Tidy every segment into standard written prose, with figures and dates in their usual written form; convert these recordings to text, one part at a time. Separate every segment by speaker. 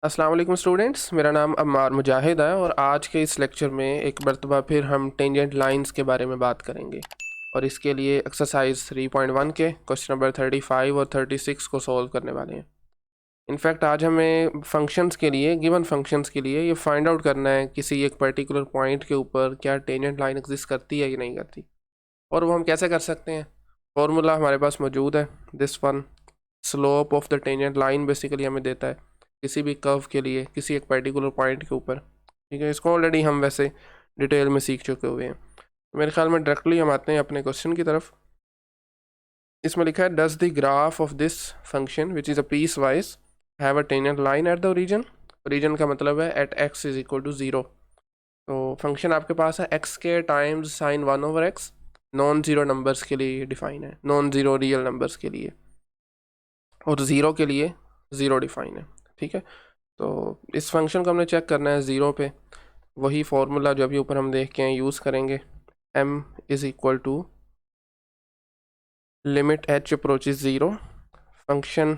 Speaker 1: अस्सलाम वालेकुम स्टूडेंट्स, मेरा नाम अम्मार मुजाहिद है और आज के इस लेक्चर में एक मरतबा फिर हम टेंजेंट लाइंस के बारे में बात करेंगे। और इसके लिए एक्सरसाइज 3.1 के क्वेश्चन नंबर 35 और 36 को सॉल्व करने वाले हैं। इनफैक्ट आज हमें फंक्शंस के लिए, गिवन फंक्शंस के लिए ये फाइंड आउट करना है किसी एक पर्टिकुलर पॉइंट के ऊपर क्या टेंजेंट लाइन एग्जिस्ट करती है या नहीं करती। और वो हम कैसे कर सकते हैं? फॉर्मूला हमारे पास मौजूद है। This one, slope of the tangent line basically हमें देता है किसी भी कर्व के लिए किसी एक पर्टिकुलर पॉइंट के ऊपर। ठीक है, इसको ऑलरेडी हम वैसे डिटेल में सीख चुके हुए हैं। मेरे ख्याल में डायरेक्टली हम आते हैं अपने क्वेश्चन की तरफ। इसमें लिखा है does the graph of this function which is a piecewise have a tangent line at the origin. Origin का मतलब है at x is equal to 0। तो फंक्शन आपके पास है एक्स के times sine 1/x, non zero numbers के लिए डिफाइन है, नॉन ज़ीरो रियल नंबर्स के लिए, और ज़ीरो के लिए 0 डिफाइन है। ठीक है, तो इस फंक्शन को हमने चेक करना है 0 पे। वही फार्मूला जो अभी ऊपर हम देख के हैं यूज़ करेंगे। m is equal to limit h approaches 0 function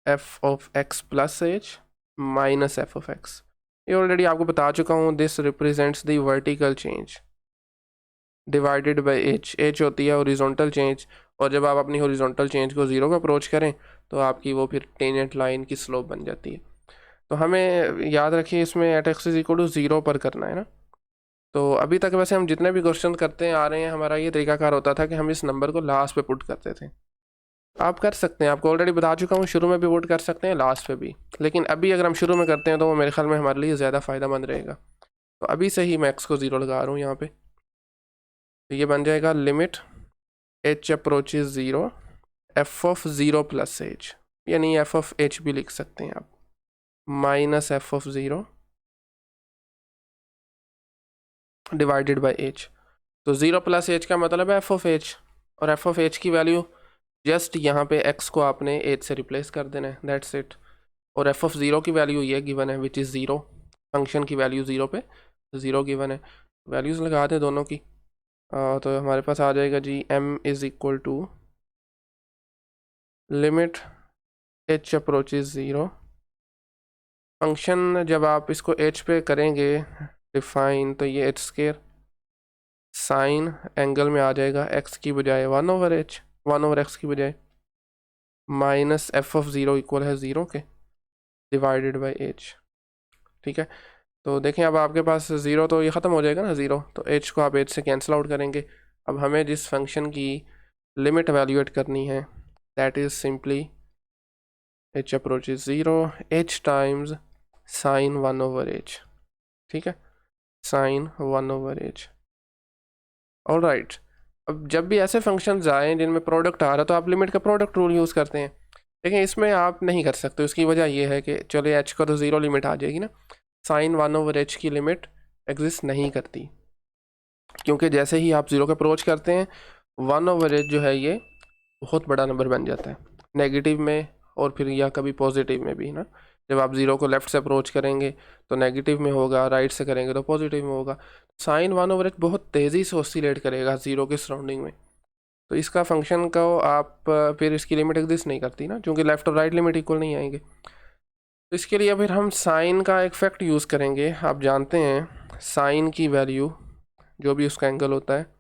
Speaker 1: f of x plus h minus f of x। ये ऑलरेडी आपको बता चुका हूँ। This represents the vertical change divided by h होती है हॉरिजॉन्टल चेंज, और जब आप अपनी हॉरिजॉन्टल चेंज को 0 पे अप्रोच करें तो आपकी वो फिर टेंजेंट लाइन की स्लोप बन जाती है। तो हमें याद रखिए इसमें at x is equal to 0 पर करना है ना। तो अभी तक वैसे हम जितने भी क्वेश्चन करते हैं आ रहे हैं, हमारा ये तरीकाकार होता था कि हम इस नंबर को लास्ट पे पुट करते थे। आप कर सकते हैं, आपको ऑलरेडी बता चुका हूँ, शुरू में भी पुट कर सकते हैं, लास्ट पे भी। लेकिन अभी अगर हम शुरू में करते हैं तो वो मेरे ख्याल में हमारे लिए ज़्यादा फ़ायदेमंद रहेगा। तो अभी से ही मैं एक्स को 0 लगा रहा हूँ यहाँ पे। तो ये बन जाएगा limit h approaches 0 f of 0 plus h, यानी f ऑफ h भी लिख सकते हैं आप, minus f of 0 divided by h। तो 0 प्लस h का मतलब है f ऑफ h, और f ऑफ h की वैल्यू जस्ट यहाँ पे x को आपने h से रिप्लेस कर देना है, दैट्स इट। और f ऑफ 0 की वैल्यू ये गिवन है विच इज़ 0। फंक्शन की वैल्यू 0 पे 0 गिवन है, वैल्यूज़ लगा दें दोनों की। तो हमारे पास आ जाएगा जी m is equal to limit h approaches 0 function, जब आप इसको h पे करेंगे डिफाइन तो ये h स्केयर साइन एंगल में आ जाएगा x की बजाय 1/h, 1/x की बजाय, माइनस f ऑफ 0 इक्वल है 0 के डिवाइडेड बाई h। ठीक है, तो देखें अब आपके पास 0 तो ये ख़त्म हो जाएगा ना 0, तो h को आप h से कैंसिल आउट करेंगे। अब हमें जिस फंक्शन की लिमिट वैल्यूएट करनी है that is simply h approaches 0 h times sign 1/h। ठीक है, साइन 1/h। ऑल राइट, अब जब भी ऐसे फंक्शंस आए जिनमें प्रोडक्ट आ रहा है तो आप लिमिट का प्रोडक्ट रूल यूज़ करते हैं। लेकिन इसमें आप नहीं कर सकते। उसकी वजह यह है कि चलो h का तो 0 लिमिट आ जाएगी ना, साइन 1/h की लिमिट एग्जिस्ट नहीं करती, क्योंकि जैसे ही आप 0 का अप्रोच करते हैं 1/h जो है ये बहुत बड़ा नंबर बन जाता है, नेगेटिव में और फिर या कभी पॉजिटिव में भी ना। जब आप 0 को लेफ़्ट से अप्रोच करेंगे तो नेगेटिव में होगा, राइट से करेंगे तो पॉजिटिव में होगा। साइन 1/h बहुत तेज़ी से ऑसिलेट करेगा 0 के सराउंडिंग में। तो इसका फंक्शन को आप फिर इसकी लिमिट एग्जिस्ट नहीं करती ना, क्योंकि लेफ़्ट और राइट लिमिट इक्वल नहीं आएंगे। तो इसके लिए फिर हम साइन का एक फैक्ट यूज़ करेंगे। आप जानते हैं साइन की वैल्यू जो भी उसका एंगल होता है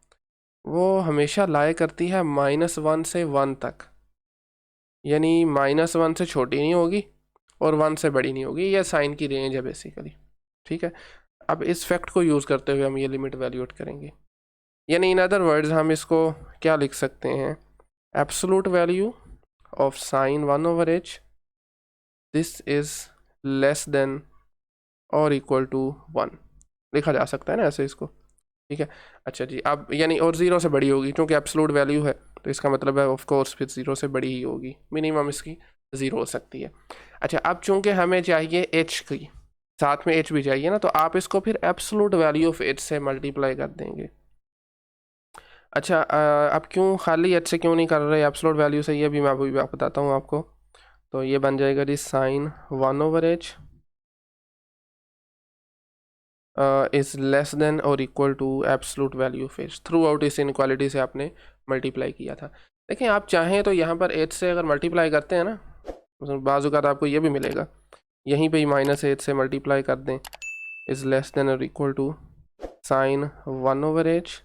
Speaker 1: वो हमेशा लाई करती है -1 से 1 तक, यानी -1 से छोटी नहीं होगी और 1 से बड़ी नहीं होगी। यह साइन की रेंज है बेसिकली। ठीक है, अब इस फैक्ट को यूज़ करते हुए हम ये लिमिट वैल्यूएट करेंगे, यानी इन अदर वर्ड्स हम इसको क्या लिख सकते हैं, absolute value of sine 1/h this is less than और इक्वल टू 1 लिखा जा सकता है ना ऐसे इसको। ठीक है, अच्छा जी, अब यानी और 0 से बड़ी होगी, क्योंकि एब्सोलूट वैल्यू है तो इसका मतलब है ऑफ कोर्स फिर 0 से बड़ी ही होगी, मिनिमम इसकी 0 हो सकती है। अच्छा, अब चूंकि हमें चाहिए h की, साथ में h भी चाहिए ना, तो आप इसको फिर एब्सोलूट वैल्यू ऑफ h से मल्टीप्लाई कर देंगे। अच्छा, अब क्यों खाली h से क्यों नहीं कर रहे एब्सोलूट वैल्यू से, ये भी मैं अभी बताता हूँ आपको। तो ये बन जाएगा g sine 1/h is less than और equal to absolute value of h। Throughout इस इनक्वालिटी से आपने मल्टीप्लाई किया था। देखिए, आप चाहें तो यहाँ पर h से अगर मल्टीप्लाई करते हैं ना, बाज़ औक़ात आपको ये भी मिलेगा यहीं पे ही -8 से मल्टीप्लाई कर दें, इज़ लेस देन और equal to sine 1/h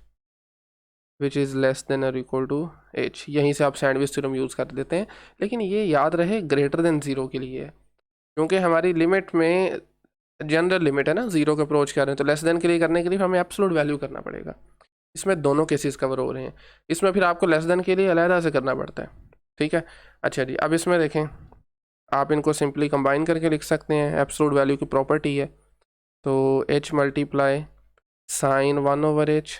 Speaker 1: which is less than और इक्वल टू h। यहीं से आप सैंडविच थ्योरम यूज़ कर देते हैं, लेकिन ये याद रहे ग्रेटर देन 0 के लिए है, क्योंकि हमारी लिमिट में जनरल लिमिट है ना, 0 का अप्रोच कर रहे हैं, तो लेस देन के लिए करने के लिए हमें एब्सोल्यूट वैल्यू करना पड़ेगा। इसमें दोनों केसेस कवर हो रहे हैं, इसमें फिर आपको लेस देन के लिए अलहदा से करना पड़ता है, ठीक है। अच्छा जी, अब इसमें देखें, आप इनको सिंपली कंबाइन करके लिख सकते हैं, एब्सोल्यूट वैल्यू की प्रॉपर्टी है, तो h multiply sine 1/h,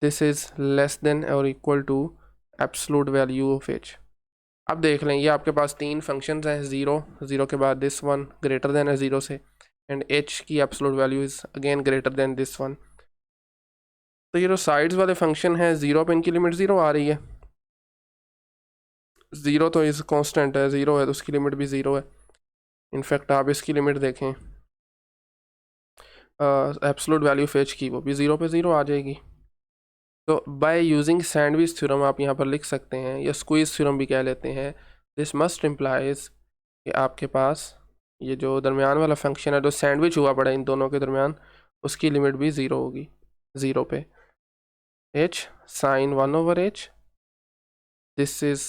Speaker 1: this is less than और equal to absolute value of h। अब देख लें, ये आपके पास 3 फंक्शंस हैं, 0 के बाद दिस वन ग्रेटर देन है 0 से, एंड h की absolute value is again greater than this one. तो ये जो साइड्स वाले फंक्शन है, 0 पे इनकी लिमिट 0 आ रही है, 0 तो इस कांस्टेंट है, 0 है तो उसकी लिमिट भी 0 है। इनफैक्ट आप इसकी लिमिट देखें एब्सोल्यूट वैल्यू ऑफ h की, वो भी 0 पे 0 आ जाएगी। तो बाय यूजिंग सैंडविच थ्योरम आप यहाँ पर लिख सकते हैं, या स्क्वीज थ्योरम भी कह लेते हैं, दिस मस्ट इम्प्लाइज कि आपके पास ये जो दरमियान वाला फंक्शन है जो सैंडविच हुआ पड़ा इन दोनों के दरमियान, उसकी लिमिट भी 0 होगी, 0 पे h sine 1/h, this is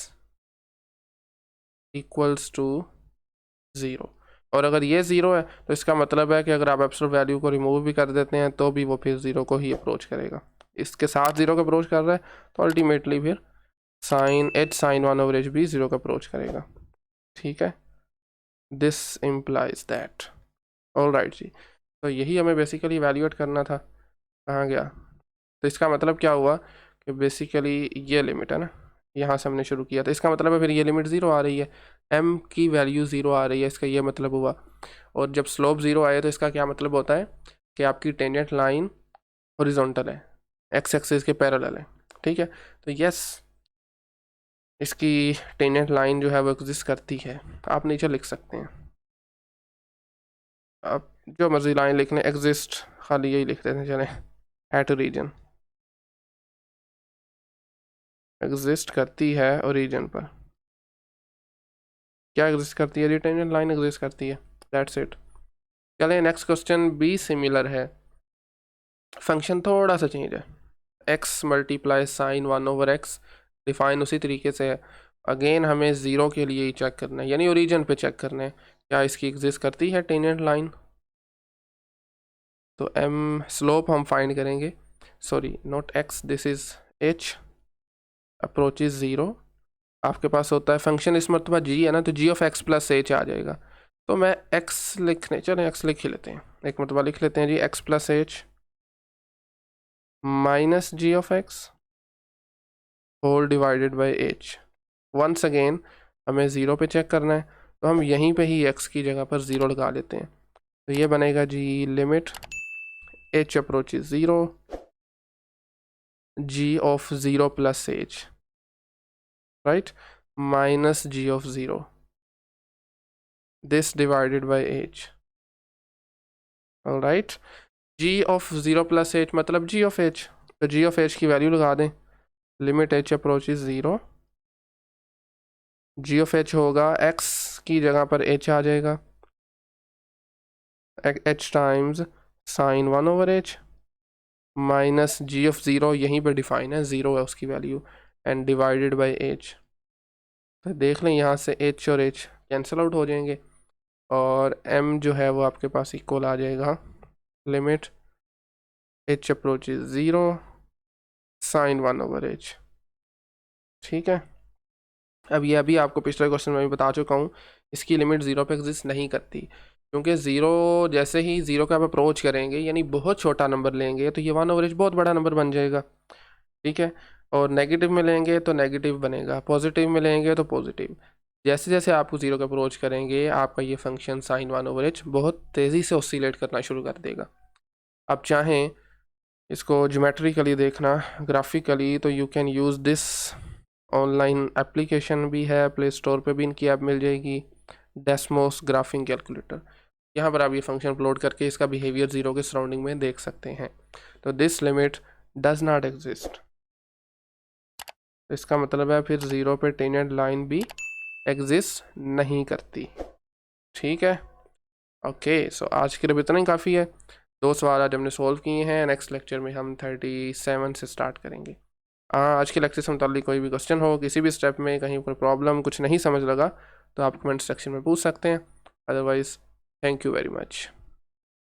Speaker 1: equals to 0। और अगर ये 0 है तो इसका मतलब है कि अगर आप एब्सोल्यूट वैल्यू को रिमूव भी कर देते हैं तो भी वो फिर 0 को ही अप्रोच करेगा। इसके साथ 0 का अप्रोच कर रहा है तो अल्टीमेटली फिर h साइन 1/h भी 0 का अप्रोच करेगा, ठीक है। This implies that, all right जी। तो यही हमें बेसिकली इवैल्यूएट करना था, कहाँ गया। तो इसका मतलब क्या हुआ कि बेसिकली ये लिमिट है ना, यहाँ से हमने शुरू किया था, इसका मतलब है फिर ये लिमिट 0 आ रही है, m की वैल्यू 0 आ रही है, इसका ये मतलब हुआ। और जब स्लोप 0 आए तो इसका क्या मतलब होता है कि आपकी टेंजेंट लाइन हॉरिजॉन्टल है, x एक्सिस के पैरेलल है, ठीक है। तो यस, इसकी टेंजेंट लाइन जो है वो एग्जिस्ट करती है, आप नीचे लिख सकते हैं, आप जो मर्जी लाइन लिख लें, एग्जिस्ट खाली यही लिख देते हैं चलें, एट रीजन एग्जिस्ट करती है ओरिजिन पर। क्या एग्जिस्ट करती है? टेंजेंट लाइन एग्जिस्ट करती है, दैट्स इट। चलें नेक्स्ट क्वेश्चन भी सिमिलर है, फंक्शन थोड़ा सा चेंज है, x multiply sign 1/x, define उसी तरीके से है, अगेन हमें 0 के लिए ही चेक करना है, यानी ओरिजिन पे चेक करना है क्या इसकी एग्जिस्ट करती है टेंजेंट लाइन। तो m स्लोप हम फाइंड करेंगे, sorry not x, this is h approaches 0। आपके पास होता है फंक्शन इस मरतबा g है ना, तो g of x plus h आ जाएगा। तो मैं x लिखने, चलें x लिख ही लेते हैं, एक मरतबा लिख लेते हैं जी, x plus h minus g of x whole divided by h। Once again हमें 0 पे चेक करना है, तो हम यहीं पे ही x की जगह पर 0 लगा लेते हैं, तो ये बनेगा g limit h approaches 0, g of 0 plus h, right, minus g of 0, this divided by h, alright। g of 0 plus h मतलब g of h, तो g of h की वैल्यू लगा दें, limit h approaches 0, g of h होगा x की जगह पर h आ जाएगा, h times sign 1/h minus g of 0, यहीं पर डिफाइन है 0 है उसकी value, and divided by h। तो देख लें यहाँ से h और h कैंसिल आउट हो जाएंगे, और m जो है वो आपके पास इक्वल आ जाएगा limit h approaches 0 sign 1/h, ठीक है। अब ये अभी आपको पिछले क्वेश्चन में भी बता चुका हूँ, इसकी लिमिट 0 पे एग्जिस्ट नहीं करती, क्योंकि 0 जैसे ही 0 का आप अप्रोच करेंगे, यानी बहुत छोटा नंबर लेंगे, तो ये 1/h बहुत बड़ा नंबर बन जाएगा, ठीक है। और नेगेटिव में लेंगे तो नेगेटिव बनेगा, पॉजिटिव में लेंगे तो पॉजिटिव। जैसे जैसे आपको 0 का अप्रोच करेंगे, आपका ये फंक्शन साइन 1/h बहुत तेज़ी से ऑसिलेट करना शुरू कर देगा। आप चाहें इसको ज्योमेट्रिकली देखना, ग्राफिकली, तो you can use this, online application भी है, प्ले स्टोर पे भी इनकी ऐप मिल जाएगी, डेस्मोस ग्राफिंग कैलकुलेटर। यहाँ पर आप ये फंक्शन अपलोड करके इसका बिहेवियर 0 के सराउंडिंग में देख सकते हैं। तो this limit does not exist, इसका मतलब है फिर 0 पे टेंजेंट लाइन भी एग्जिस्ट नहीं करती, ठीक है। ओके, सो आज के लिए इतना ही काफ़ी है। 2 सवाल आज हमने सॉल्व किए हैं। नेक्स्ट लेक्चर में हम 37 से स्टार्ट करेंगे। आज के लेक्चर से मुताल्लिक कोई भी क्वेश्चन हो, किसी भी स्टेप में कहीं पर प्रॉब्लम कुछ नहीं समझ लगा, तो आप कमेंट सेक्शन में पूछ सकते हैं। Otherwise thank you very much.